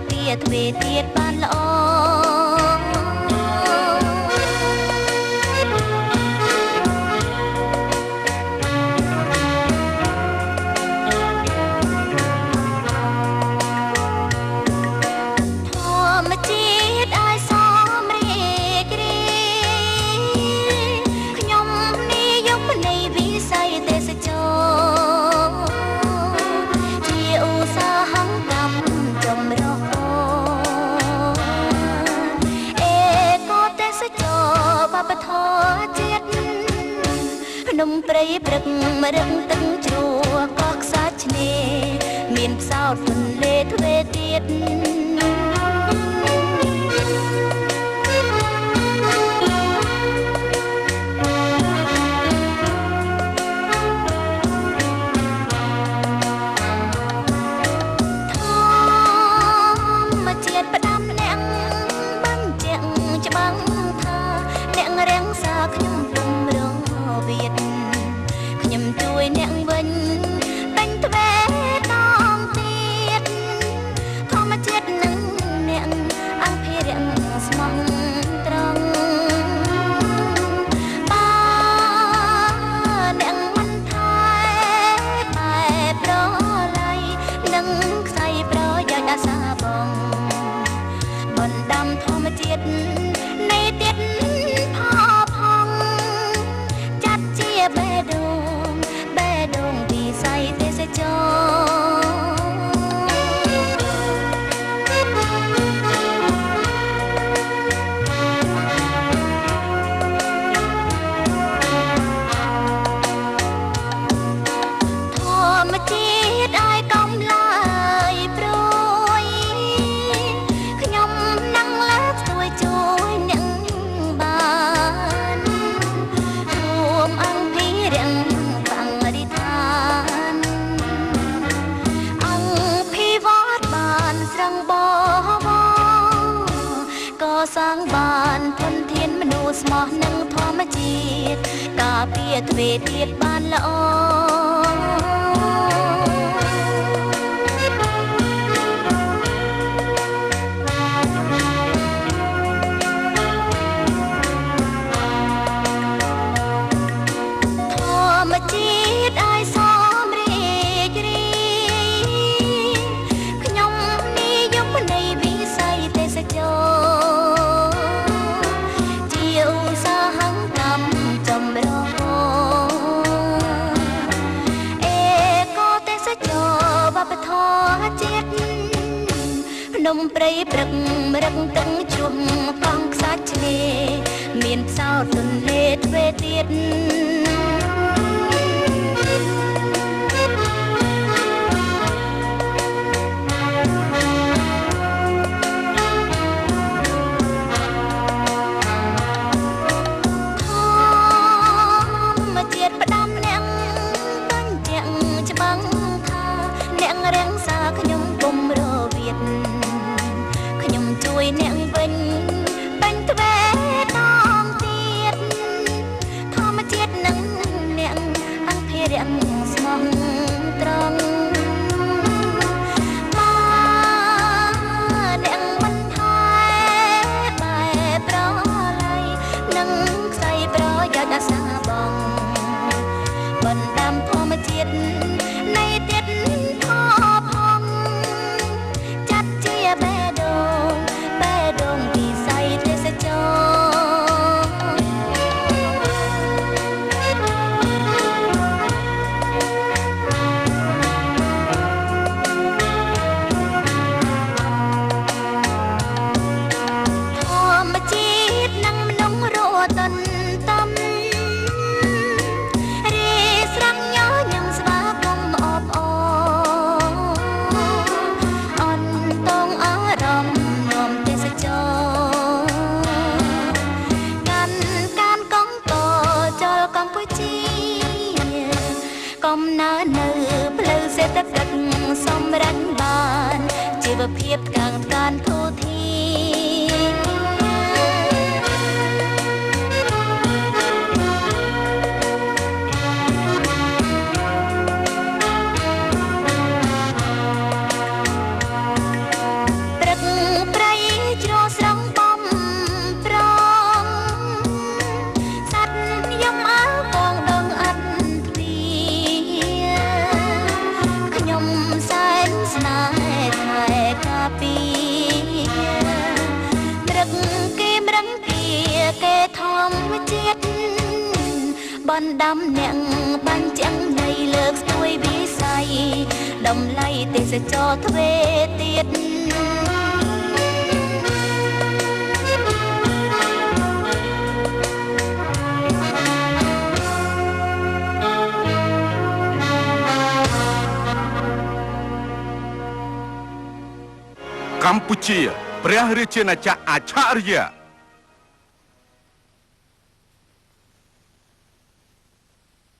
ពារទ្វេទៀតបានល្អភ្នំព្រៃព្រឹកម្រឹងទឹកជ្រោះកោះខ្សាច់ឆ្នេរមានផ្សោតទន្លេទ្វេទៀតនៃទៀតផផងចាត់ជាបេះដូងវិស័យទេសចរធម្មជាតិឲ្យកំឡាយព្រួយខ្ញុំនឹងលើកស្ទួយជួយអ្នកបានរួមអង្គភិរៈបង្រិឋានអង្គភិវឌ្ឍបានស្រឹងបបកសាងបានធនធានមនុស្សស្មោះនឹងធម្មជាតិការពារទ្វេទៀតបានល្អជាតិឲ្យសមរីករាយខ្ញុំនិយមនៃវិស័យទេសចរជាឧស្សាហកម្មចម្រុះអេកូទេសចរវប្បធម៌ជាតិភ្នំព្រៃព្រឹកម្រឹងទឹកជ្រោះកោះខ្សាច់ឆ្នេរមានផ្សោតទន្លេទ្វេទៀតជួយអ្នកវិញបាញ់ទ្វេតងទៀតធម្មជាតិនឹងអ្នកអង្គភិរៈស្មោះត្រង់អ្នកមិនថែបែប្រឡៃនឹងខ្សែប្រយោជន៍អាសាបងបណ្ដាំធម្មជាតិនៃទៀតផងចាត់ជាបេះដូងវិស័យទេសចរធម្មជាតិនឹងមនុស្សរស់តន្តំរីស្រងញញឹមស្វាគមន៍អបអអន្តងអារម្មណ៍នាំទេសចរកាន់កងតចលកម្ពុជាកំណើននៅផ្លូវសេដ្ឋកិច្ចសម្រេចបានជីវភាពកានធូរធារ បណ្ដាំអ្នកបាញ់ចាំងនៃលើកស្ទួយវិស័យដំឡៃទេសចរទ្វេទៀតកម្ពុជាព្រះរាជាណាចក្រអច្ឆរិយៈ